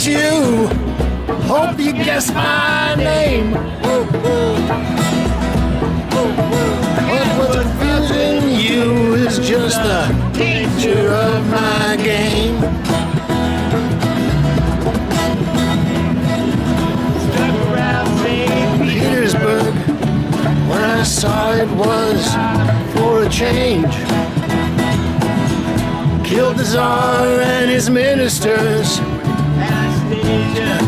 meet you. Hope you guess my name. But what's confusing you is just the nature of my game. Stuck around St. Petersburg, when I saw it was for a change. Killed the Tsar and his ministers. Anastasia,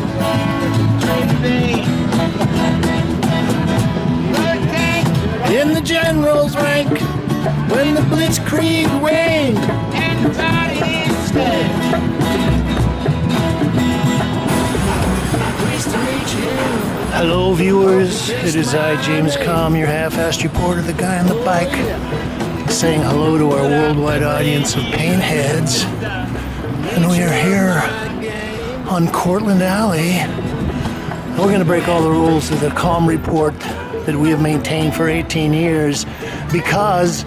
in the general's rank, when the blitzkrieg reigned, and bodies dead. Pleased to meet you. Hello, viewers. It is I, James Kalm, your half-assed reporter, the guy on the bike, saying hello to our worldwide audience of paintheads. And we are here on Cortlandt Alley. We're going to break all the rules of the Kalm Report that we have maintained for 18 years, because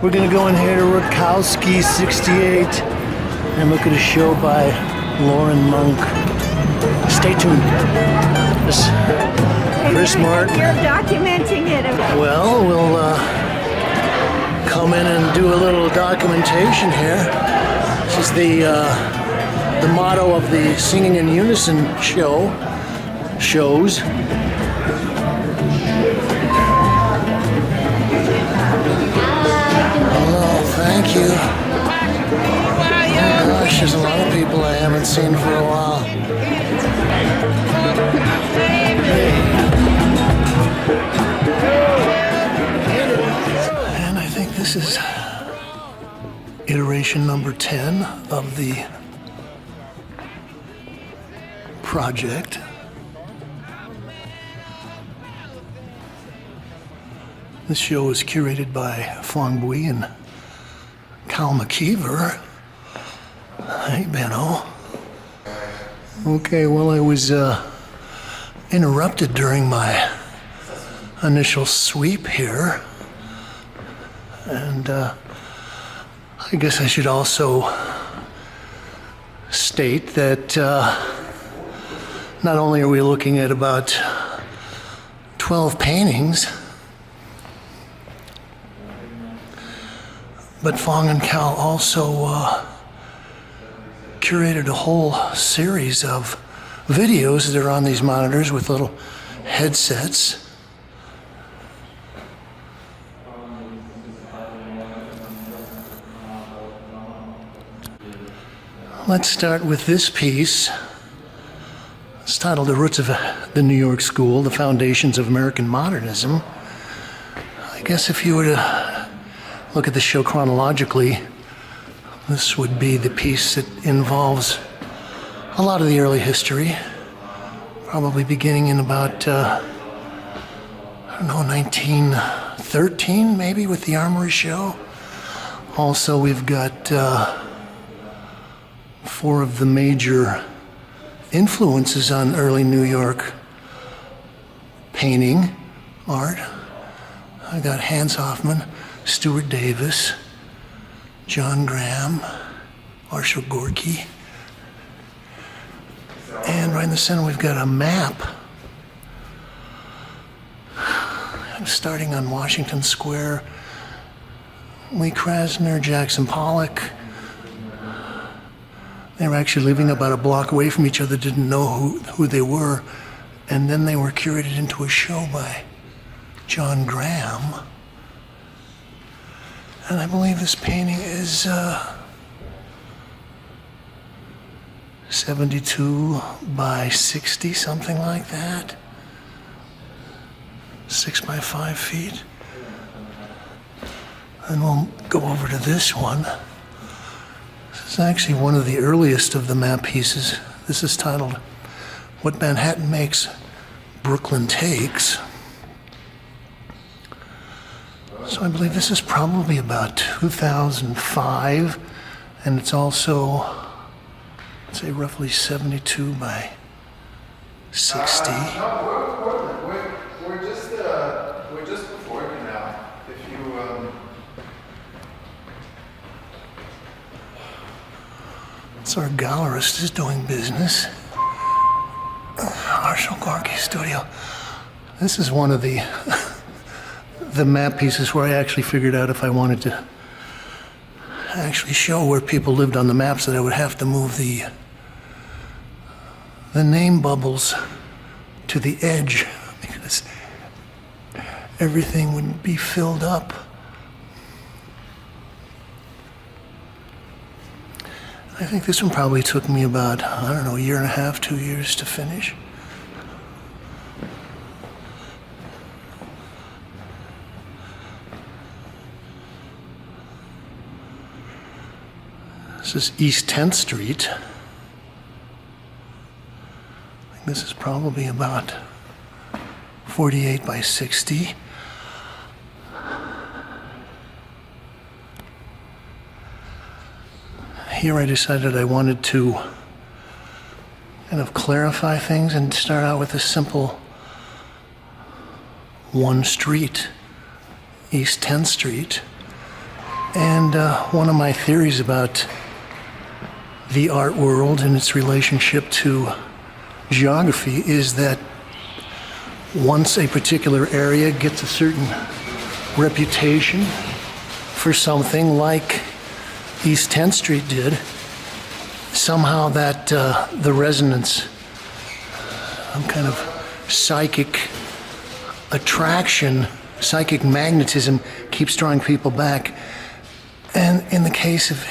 we're going to go in here to RUTTKOWSKI 68 and look at a show by Loren Munk. Stay tuned. Chris Martin. You're documenting it. Well, we'll come in and do a little documentation here. This is the motto of the Singing in Unison shows. Thank you. Oh gosh, there's a lot of people I haven't seen for a while. And I think this is iteration number 10 of the project. This show is curated by Phong Bui and Cal McKeever. Hey, Benno. Okay, well, I was interrupted during my initial sweep here. And I guess I should also state that not only are we looking at about 12 paintings, but Phong and Cal also curated a whole series of videos that are on these monitors with little headsets. Let's start with this piece. It's titled The Roots of the New York School, The Foundations of American Modernism. I guess if you were to look at the show chronologically, this would be the piece that involves a lot of the early history, probably beginning in about, 1913 maybe, with the Armory show. Also, we've got 4 of the major influences on early New York painting art. I got Hans Hofmann, Stuart Davis, John Graham, Marshall Gorky. And right in the center we've got a map. Starting on Washington Square, Lee Krasner, Jackson Pollock. They were actually living about a block away from each other, didn't know who they were. And then they were curated into a show by John Graham. And I believe this painting is 72 by 60, something like that. 6 by 5 feet. And we'll go over to this one. This is actually one of the earliest of the map pieces. This is titled What Manhattan Makes, Brooklyn Takes. So I believe this is probably about 2005, and it's also, I'd say, roughly 72 by 60. We're just before you now. If you So our gallerist is doing business. Marshall Gorky Studio. This is one of the the map pieces where I actually figured out if I wanted to actually show where people lived on the maps that I would have to move the name bubbles to the edge because everything would be filled up. I think this one probably took me about, I don't know, a year and a half, 2 years to finish. This is East 10th Street. I think this is probably about 48 by 60. Here I decided I wanted to kind of clarify things and start out with a simple one street, East 10th Street. And one of my theories about the art world and its relationship to geography is that once a particular area gets a certain reputation for something like East 10th Street did, somehow that the resonance, some kind of psychic attraction, psychic magnetism keeps drawing people back. And in the case of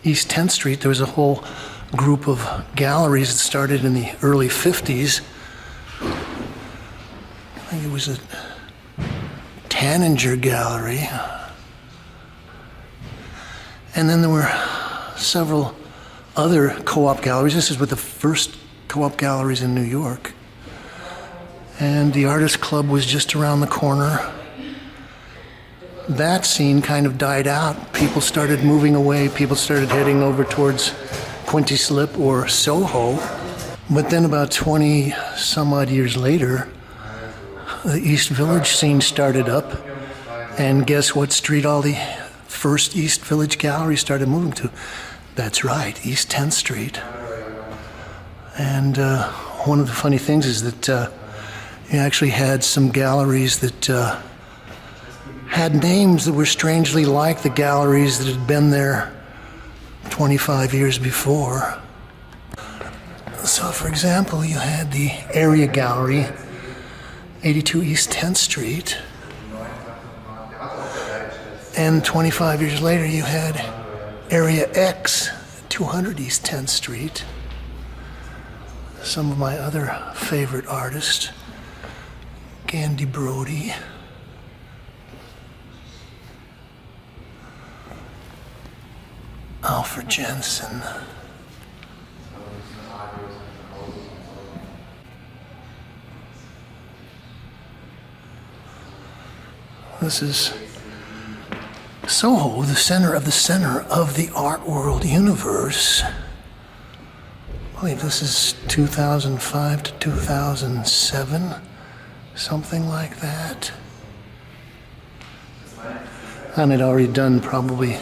East 10th Street, there was a whole group of galleries that started in the early 50s. I think it was a Tanninger Gallery. And then there were several other co-op galleries. This is with the first co-op galleries in New York. And the Artist Club was just around the corner. That scene kind of died out. People started moving away. People started heading over towards Quincy Slip or Soho. But then about 20 some odd years later, the East Village scene started up. And guess what street all the first East Village galleries started moving to? That's right, East 10th Street. And one of the funny things is that you actually had some galleries that had names that were strangely like the galleries that had been there 25 years before. So, for example, you had the Area Gallery, 82 East 10th Street. And 25 years later, you had Area X, 200 East 10th Street. Some of my other favorite artists, Gandhi Brody, Alfred Jensen. This is Soho, the center of the art world universe. I believe this is 2005 to 2007, something like that. And I'd already done probably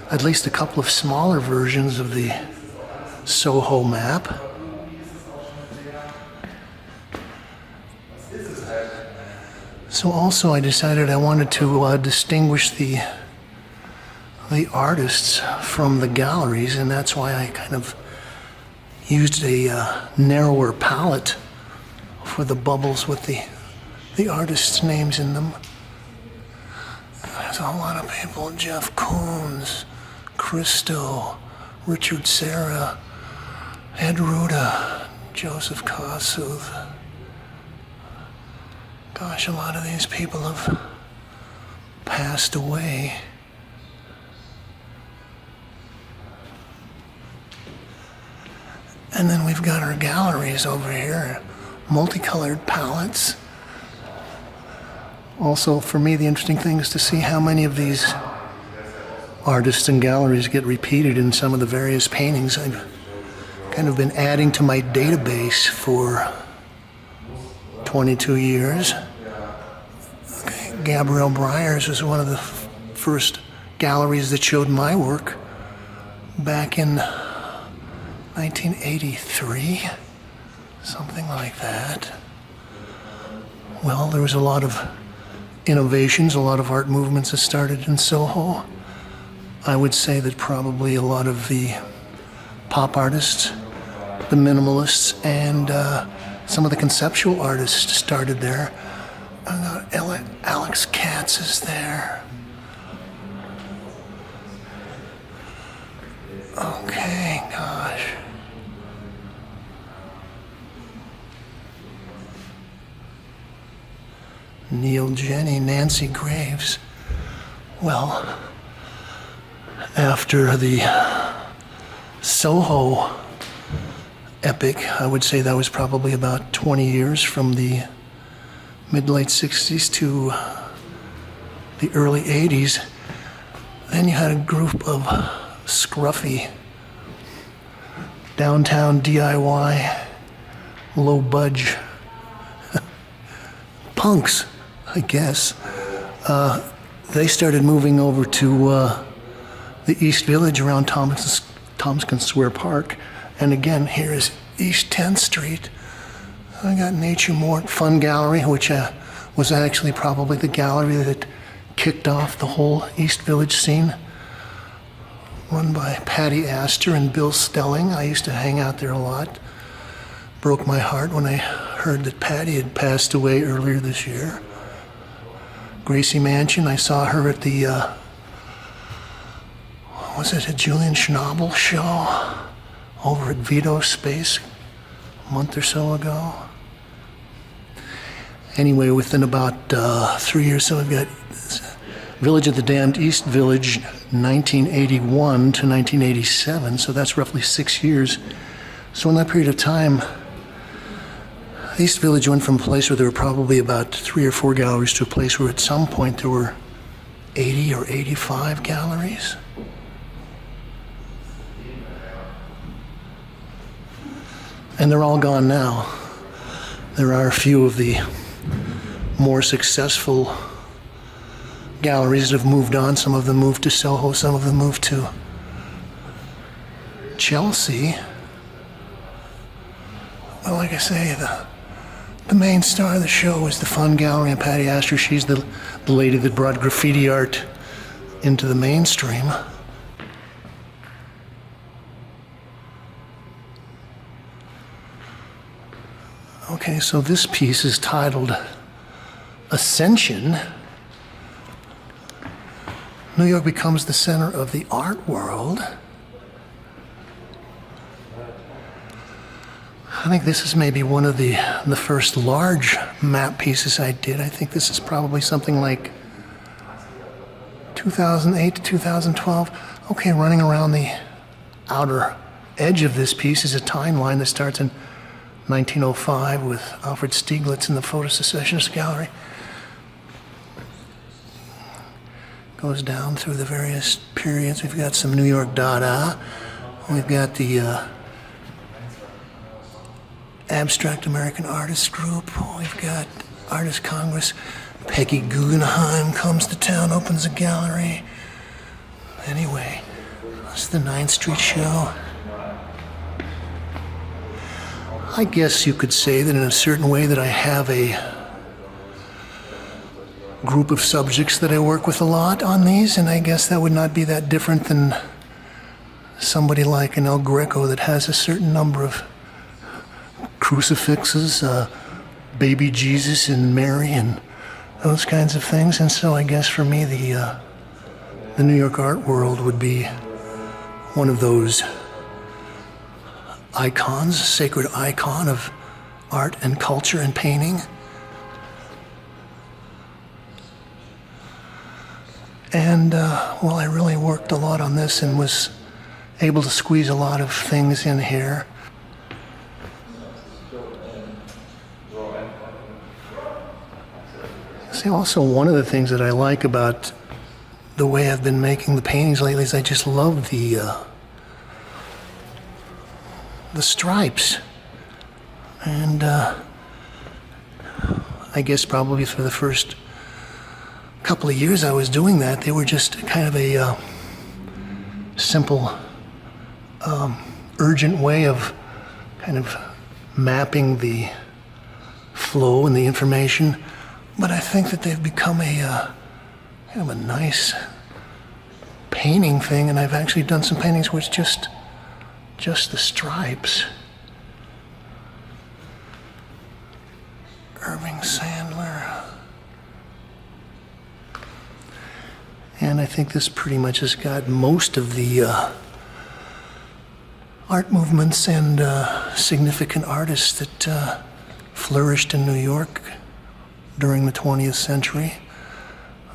at least a couple of smaller versions of the Soho map. So also I decided I wanted to distinguish the artists from the galleries, and that's why I kind of used a narrower palette for the bubbles with the artists' names in them. There's a lot of people: Jeff Koons, Christo, Richard Serra, Ed Ruda, Joseph Kossuth. Gosh, a lot of these people have passed away. And then we've got our galleries over here, multicolored palettes. Also, for me, the interesting thing is to see how many of these artists and galleries get repeated in some of the various paintings. I've kind of been adding to my database for 22 years. Gabrielle Breyers was one of the first galleries that showed my work back in 1983, Something like that. Well, there was a lot of innovations, a lot of art movements that started in Soho. I would say that probably a lot of the pop artists, the minimalists, and some of the conceptual artists started there. Alex Katz is there. Okay, gosh. Neil Jenny, Nancy Graves. Well, after the Soho epic, I would say that was probably about 20 years from the mid-late 60s to the early 80s. Then you had a group of scruffy downtown DIY, low budge punks, I guess. They started moving over to the East Village around Tompkins Square Park. And again, here is East 10th Street. I got Nature Mort Fun Gallery, which was actually probably the gallery that kicked off the whole East Village scene. Run by Patty Astor and Bill Stelling. I used to hang out there a lot. Broke my heart when I heard that Patty had passed away earlier this year. Gracie Mansion, I saw her at the, was it a Julian Schnabel show over at Vito Space a month or so ago? Anyway, within about 3 years, so I've got Village of the Damned, East Village, 1981 to 1987, so that's roughly 6 years. So in that period of time, East Village went from a place where there were probably about 3 or 4 galleries to a place where at some point there were 80 or 85 galleries. And they're all gone now. There are a few of the more successful galleries that have moved on. Some of them moved to Soho, some of them moved to Chelsea. Well, like I say, the main star of the show is the Fun Gallery and Patty Astor. She's the lady that brought graffiti art into the mainstream. Okay, so this piece is titled Ascension. New York becomes the center of the art world. I think this is maybe one of the first large map pieces I did. I think this is probably something like 2008 to 2012. Okay, running around the outer edge of this piece is a timeline that starts in 1905 with Alfred Stieglitz in the Photo Secessionist Gallery. Goes down through the various periods. We've got some New York Dada. We've got the Abstract American Artists Group. We've got Artist Congress. Peggy Guggenheim comes to town, opens a gallery. Anyway, that's the 9th Street show. I guess you could say that in a certain way that I have a group of subjects that I work with a lot on these, and I guess that would not be that different than somebody like an El Greco that has a certain number of crucifixes, baby Jesus and Mary and those kinds of things. And so I guess for me the New York art world would be one of those icons, sacred icon of art and culture and painting. And well, I really worked a lot on this and was able to squeeze a lot of things in here. See, also one of the things that I like about the way I've been making the paintings lately is I just love the stripes. And I guess probably for the first couple of years I was doing that, they were just kind of a simple, urgent way of kind of mapping the flow and the information, but I think that they've become a kind of a nice painting thing, and I've actually done some paintings with just the stripes. Irving Sandler. And I think this pretty much has got most of the art movements and significant artists that flourished in New York during the 20th century.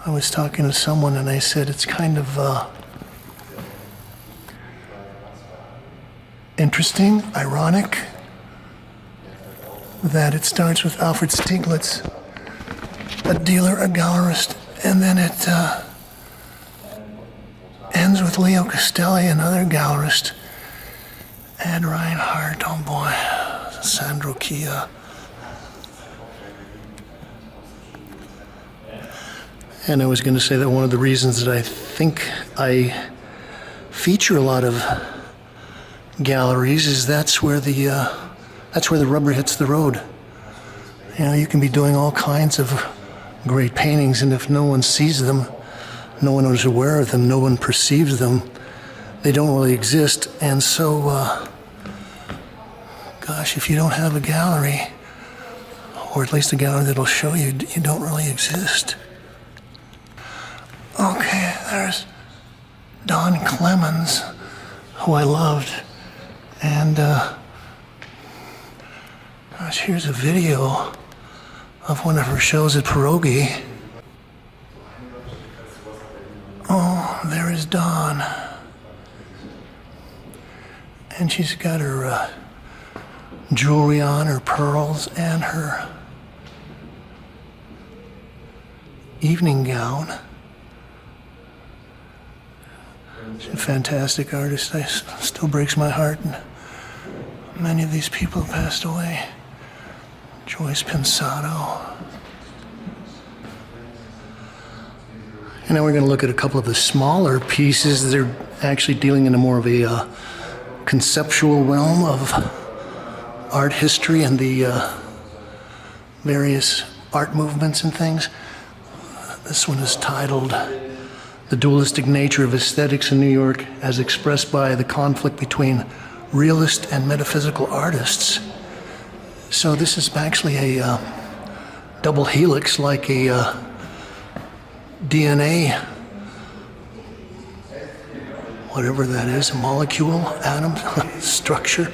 I was talking to someone and I said it's kind of interesting, ironic, that it starts with Alfred Stieglitz, a dealer, a gallerist, and then it ends with Leo Castelli, another gallerist, and Reinhardt, oh boy, Sandro Chia. And I was going to say that one of the reasons that I think I feature a lot of galleries is that's where the rubber hits the road. You know, you can be doing all kinds of great paintings, and if no one sees them, no one is aware of them, no one perceives them, they don't really exist. And so, gosh, if you don't have a gallery, or at least a gallery that'll show you, you don't really exist. Okay, there's Don Clemens, who I loved, and gosh, here's a video of one of her shows at Pierogi. Oh, there is Dawn. And she's got her jewelry on, her pearls, and her evening gown. She's a fantastic artist. Still breaks my heart. And many of these people have passed away. Joyce Pensado. And now we're going to look at a couple of the smaller pieces that are actually dealing in a more of a conceptual realm of art history and the various art movements and things. This one is titled "The Dualistic Nature of Aesthetics in New York as Expressed by the Conflict Between Realist and Metaphysical Artists." So this is actually a double helix, like a DNA, whatever that is, a molecule, atom, structure.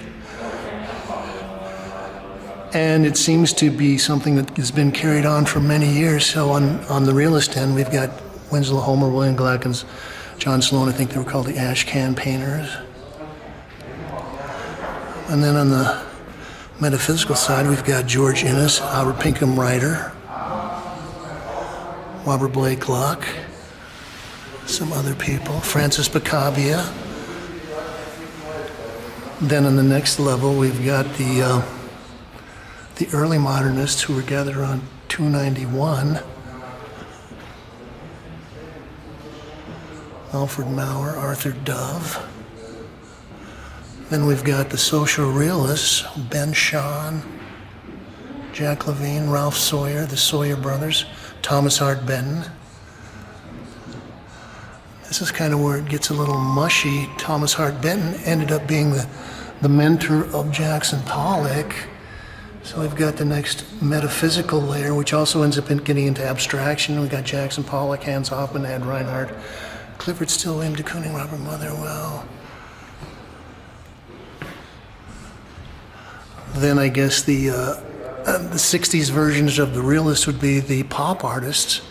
And it seems to be something that has been carried on for many years. So on the realist end, we've got Winslow Homer, William Glackens, John Sloan. I think they were called the ash can painters. And then on the metaphysical side, we've got George Inness, Albert Pinkham Ryder, Robert Blake Locke, some other people, Francis Picabia. Then on the next level, we've got the early modernists who were gathered around 291. Alfred Maurer, Arthur Dove. Then we've got the social realists, Ben Shahn, Jack Levine, Ralph Sawyer, the Sawyer brothers, Thomas Hart Benton. This is kind of where it gets a little mushy. Thomas Hart Benton ended up being the mentor of Jackson Pollock. So we've got the next metaphysical layer, which also ends up getting into abstraction. We've got Jackson Pollock, Hans Hoffman, Ed Reinhardt, Clifford Still, William de Kooning, Robert Motherwell. Then I guess the 60s versions of the realists would be the pop artists.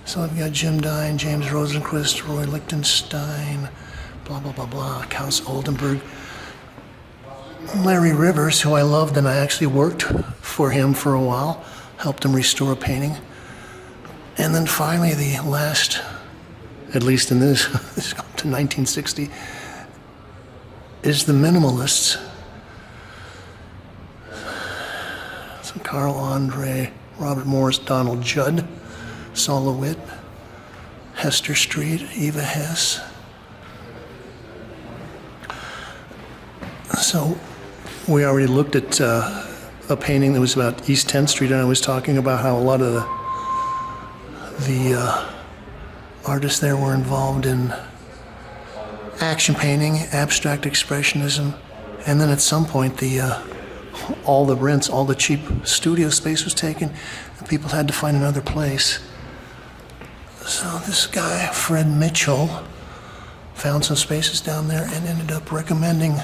So I've got Jim Dine, James Rosenquist, Roy Lichtenstein, blah, blah, blah, blah, Klaus Oldenburg. Larry Rivers, who I loved, and I actually worked for him for a while, helped him restore a painting. And then finally the last, at least in this is up to 1960, is the minimalists. So Carl Andre, Robert Morris, Donald Judd, Saul LeWitt, Hester Street, Eva Hess. So we already looked at a painting that was about East 10th Street, and I was talking about how a lot of the artists there were involved in action painting, abstract expressionism, and then at some point all the rents, all the cheap studio space was taken, and people had to find another place. So this guy, Fred Mitchell, found some spaces down there and ended up recommending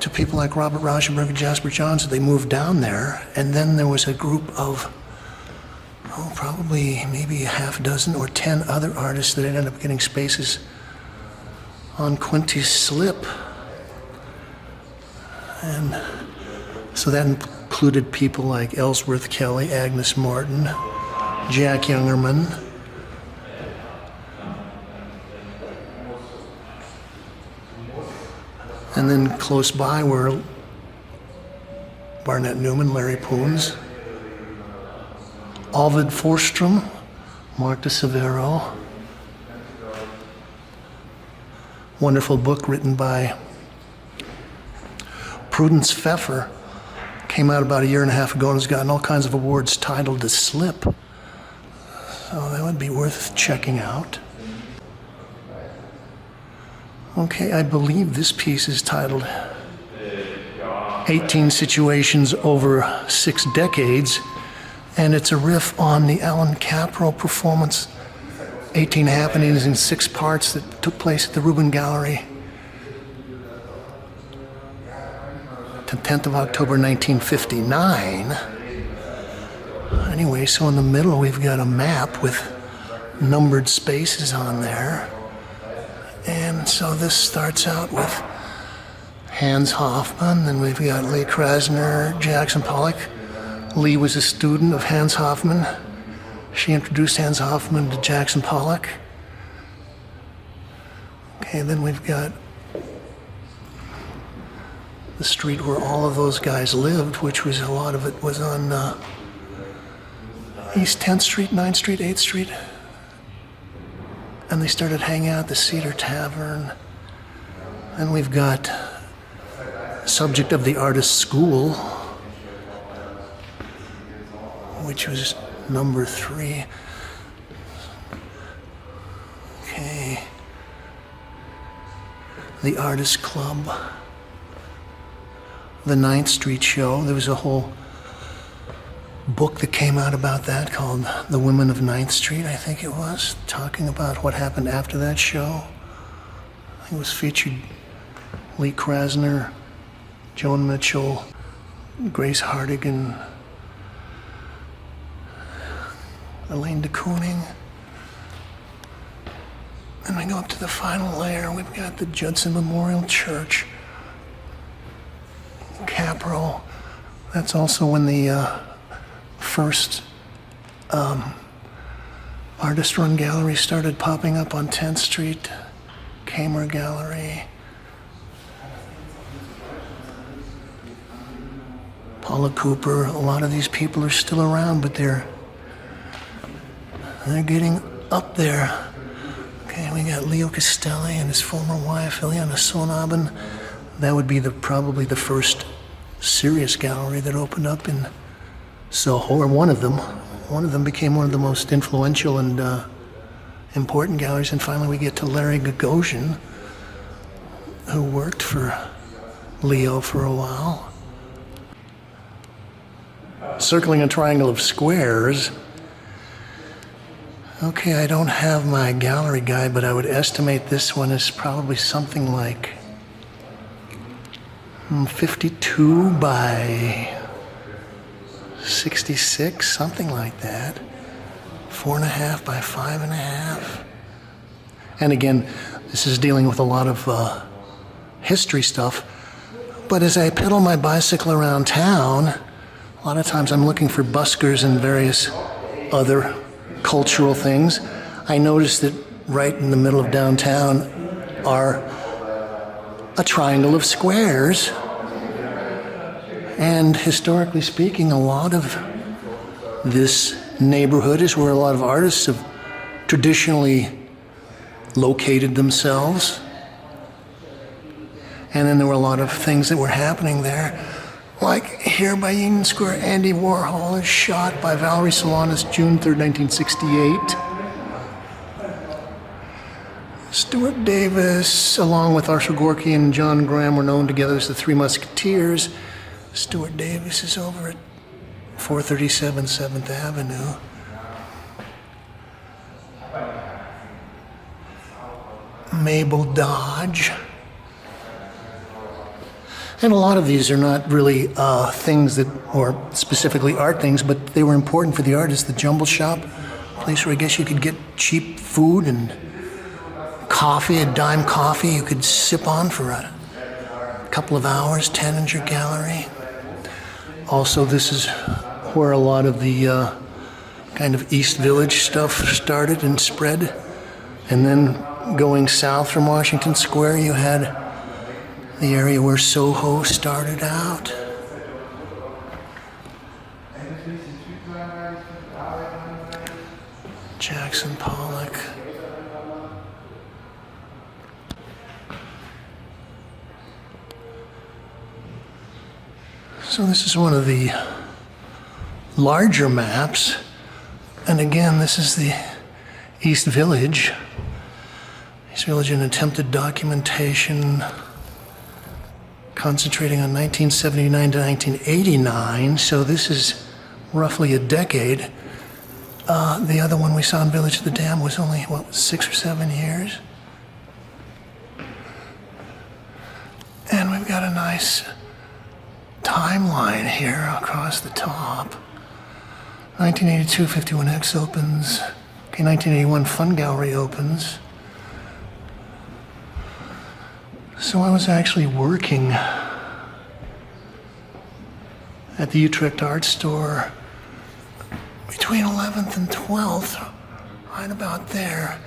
to people like Robert Rauschenberg and Jasper Johns that they moved down there. And then there was a group of, probably maybe a half dozen or 10 other artists that ended up getting spaces on Quinty's slip. And so that included people like Ellsworth Kelly, Agnes Martin, Jack Youngerman, and then close by were Barnett Newman, Larry Poons, Alvid Forstrom, Mark de Severo. Wonderful book written by Prudence Pfeffer, came out about a year and a half ago and has gotten all kinds of awards, titled The Slip. So that would be worth checking out. Okay, I believe this piece is titled 18 Situations Over 6 Decades, and it's a riff on the Alan Caprow performance, 18 Happenings in 6 Parts, that took place at the Rubin Gallery, the 10th of October 1959. Anyway, so in the middle we've got a map with numbered spaces on there. And so this starts out with Hans Hofmann, then we've got Lee Krasner, Jackson Pollock. Lee was a student of Hans Hofmann. She introduced Hans Hofmann to Jackson Pollock. Okay, then we've got the street where all of those guys lived, which was a lot of it was on East 10th Street, 9th Street, 8th Street. And they started hanging out at the Cedar Tavern. And we've got Subject of the Artist's School, which was number 3. Okay. The Artist Club. The 9th Street Show. There was a whole book that came out about that called The Women of 9th Street, I think it was, talking about what happened after that show. I think it was featured Lee Krasner, Joan Mitchell, Grace Hardigan, Elaine de Kooning. Then we go up to the final layer. We've got the Judson Memorial Church, Caprow. That's also when the first artist-run gallery started popping up on 10th Street, Kamer Gallery. Paula Cooper, a lot of these people are still around, but they're getting up there. Okay, we got Leo Castelli and his former wife, Ileana Sonabend. That would be probably the first serious gallery that opened up in Soho, or one of them. One of them became one of the most influential and important galleries. And finally we get to Larry Gagosian, who worked for Leo for a while. Circling a triangle of squares. Okay, I don't have my gallery guide, but I would estimate this one is probably something like 52 by 66, something like that. 4.5 by 5.5. And again, this is dealing with a lot of history stuff. But as I pedal my bicycle around town, a lot of times I'm looking for buskers and various other cultural things. I noticed that right in the middle of downtown are a triangle of squares. And historically speaking, a lot of this neighborhood is where a lot of artists have traditionally located themselves. And then there were a lot of things that were happening there. Like here by Union Square, Andy Warhol is shot by Valerie Solanas June 3rd, 1968. Stuart Davis, along with Arthur Gorky and John Graham, were known together as the Three Musketeers. Stuart Davis is over at 437 7th Avenue. Mabel Dodge. And a lot of these are not really things that, or specifically art things, but they were important for the artist. The Jumble Shop, a place where I guess you could get cheap food and coffee, a dime coffee you could sip on for a couple of hours. Taninger Gallery. Also, this is where a lot of the kind of East Village stuff started and spread. And then going south from Washington Square, you had the area where Soho started out. Jackson Pollock. So this is one of the larger maps. And again, this is the East Village. East Village, an attempted documentation concentrating on 1979 to 1989. So this is roughly a decade. The other one we saw in Village of the Dam was only, 6 or 7 years? And we've got a nice timeline here across the top. 1982, 51X opens. Okay, 1981, Fun Gallery opens. So I was actually working at the Utrecht Art Store between 11th and 12th, right about there.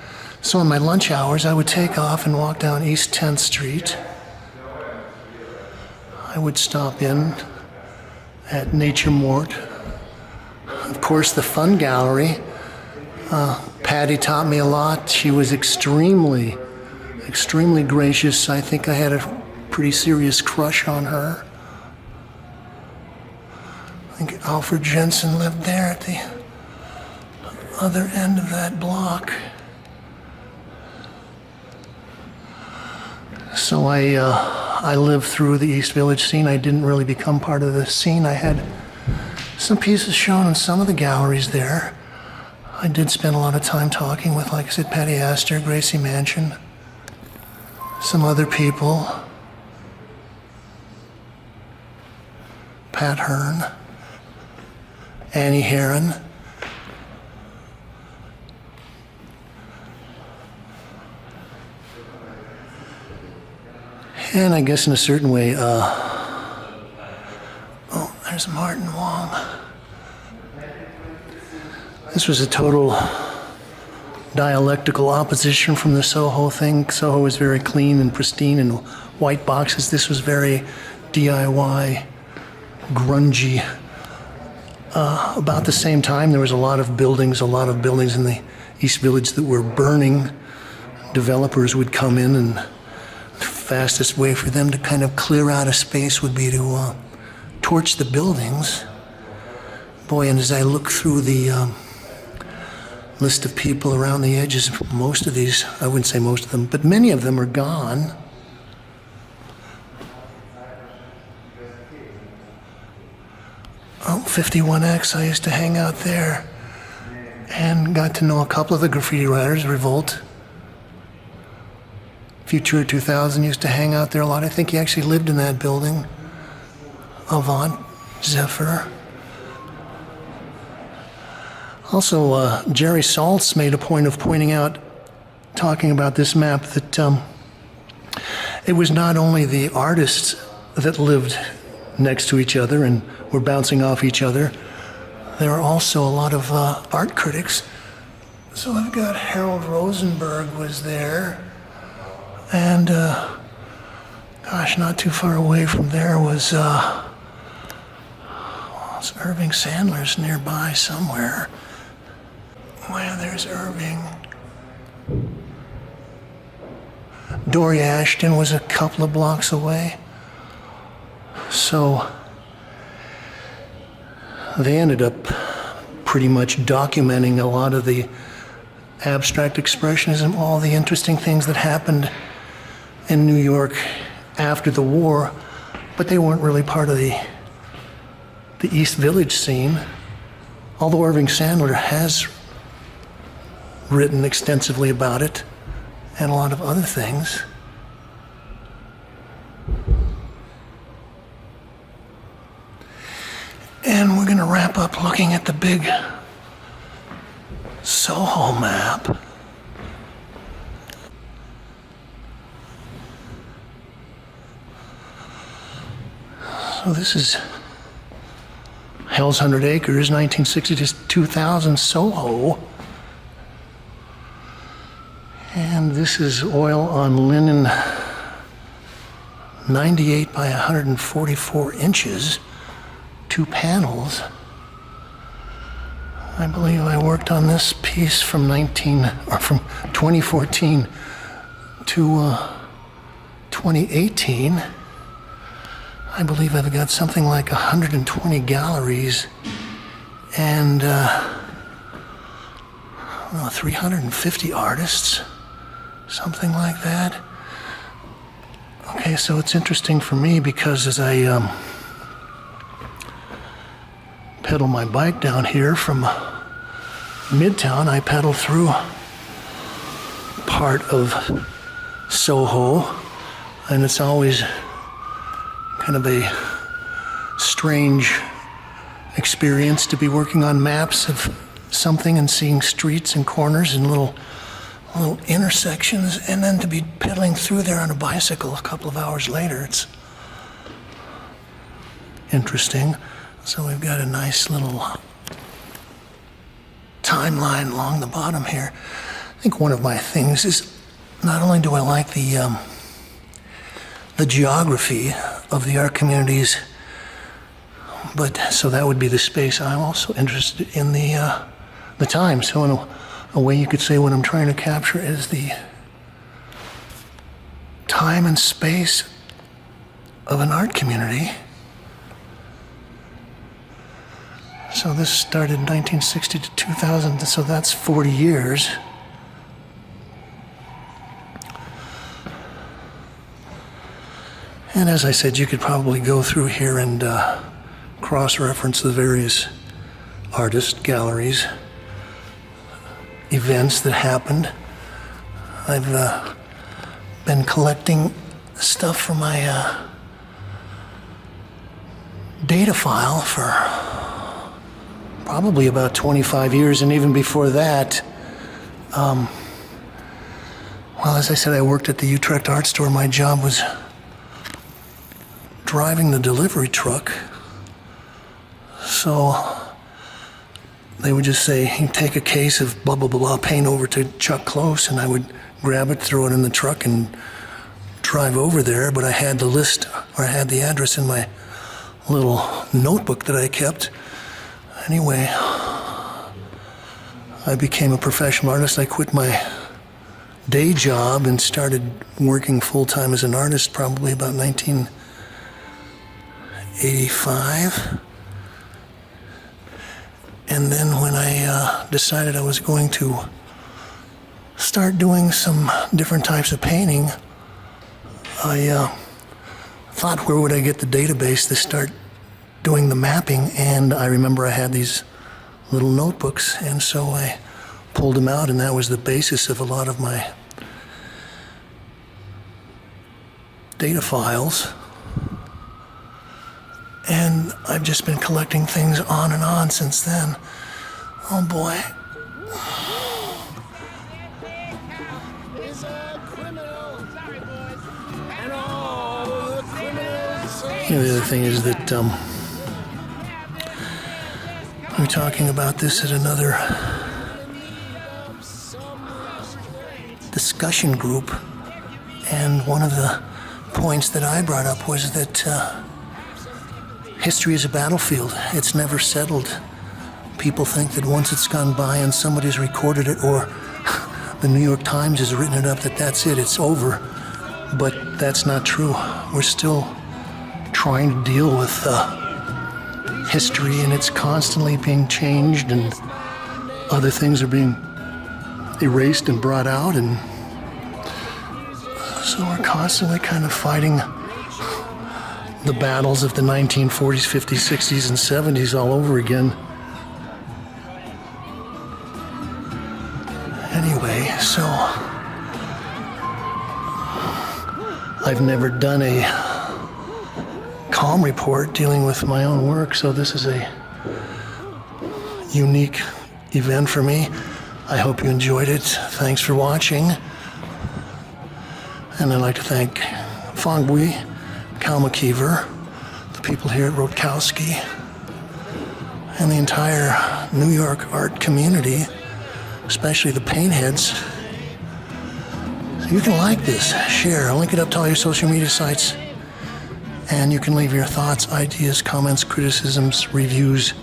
So in my lunch hours, I would take off and walk down East 10th Street. I would stop in at Nature Mort. Of course, the Fun Gallery. Patty taught me a lot. She was extremely gracious. I think I had a pretty serious crush on her. I think Alfred Jensen lived there at the other end of that block. So I lived through the East Village scene. I didn't really become part of the scene. I had some pieces shown in some of the galleries there. I did spend a lot of time talking with, like I said, Patty Astor, Gracie Mansion, some other people, Pat Hearn, Annie Heron. And I guess in a certain way, there's Martin Wong. This was a total dialectical opposition from the Soho thing. Soho was very clean and pristine and white boxes. This was very DIY, grungy. About the same time, there was a lot of buildings in the East Village that were burning. Developers would come in, and the fastest way for them to kind of clear out a space would be to torch the buildings. Boy, and as I look through the list of people around the edges, most of these, I wouldn't say most of them, but many of them are gone. Oh, 51X, I used to hang out there and got to know a couple of the graffiti writers. Revolt, Future 2000 used to hang out there a lot. I think he actually lived in that building. Avant, Zephyr. Also, Jerry Saltz made a point of pointing out, talking about this map, that it was not only the artists that lived next to each other and were bouncing off each other. There are also a lot of art critics. So I've got Harold Rosenberg was there. And, gosh, not too far away from there was Irving Sandler's nearby somewhere. Wow, there's Irving. Dory Ashton was a couple of blocks away. So they ended up pretty much documenting a lot of the abstract expressionism, all the interesting things that happened in New York after the war, but they weren't really part of the East Village scene, although Irving Sandler has written extensively about it and a lot of other things. And we're going to wrap up looking at the big Soho map. So this is Hell's 100 Acres, 1960 to 2000 Soho. And this is oil on linen, 98 by 144 inches, 2 panels. I believe I worked on this piece from 2014 to 2018. I believe I've got something like 120 galleries and 350 artists, something like that. Okay, so it's interesting for me because as I pedal my bike down here from Midtown, I pedal through part of Soho, and it's always kind of a strange experience to be working on maps of something and seeing streets and corners and little intersections, and then to be pedaling through there on a bicycle a couple of hours later. It's interesting. So we've got a nice little timeline along the bottom here. I think one of my things is not only do I like the geography of the art communities, but so that would be the space. I'm also interested in the time. So in a way you could say what I'm trying to capture is the time and space of an art community. So this started in 1960 to 2000, so that's 40 years. And as I said, you could probably go through here and cross-reference the various artists, galleries, events that happened. I've been collecting stuff from my data file for probably about 25 years, and even before that, well, as I said, I worked at the Utrecht art store. My job was driving the delivery truck. So they would just say, "Hey, take a case of blah, blah, blah, blah, paint over to Chuck Close," and I would grab it, throw it in the truck, and drive over there. But I had the list, or I had the address in my little notebook that I kept. Anyway, I became a professional artist. I quit my day job and started working full-time as an artist probably about 1985. And then when I decided I was going to start doing some different types of painting, I thought, where would I get the database to start doing the mapping? And I remember I had these little notebooks, and so I pulled them out, and that was the basis of a lot of my data files. And I've just been collecting things on and on since then. Oh boy. You know, the other thing is that we were talking about this at another discussion group, and one of the points that I brought up was that history is a battlefield. It's never settled. People think that once it's gone by and somebody's recorded it, or the New York Times has written it up, that that's it, it's over. But that's not true. We're still trying to deal with history, and it's constantly being changed, and other things are being erased and brought out, and so we're constantly kind of fighting the battles of the 1940s, 50s, 60s, and 70s all over again. Anyway, so I've never done a Kalm Report dealing with my own work, so this is a unique event for me. I hope you enjoyed it. Thanks for watching. And I'd like to thank Phong Bui, Cal McKeever, the people here at RUTTKOWSKI, and the entire New York art community, especially the paintheads. So you can like this, share, I'll link it up to all your social media sites, and you can leave your thoughts, ideas, comments, criticisms, reviews,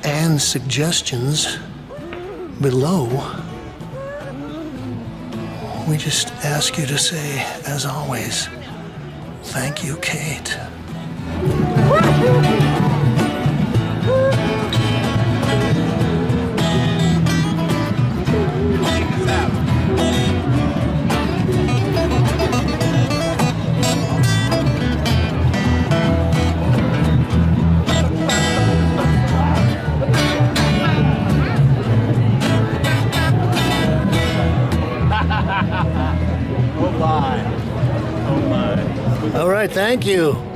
and suggestions below. We just ask you to say, as always, thank you, Kate. Oh my. All right, thank you.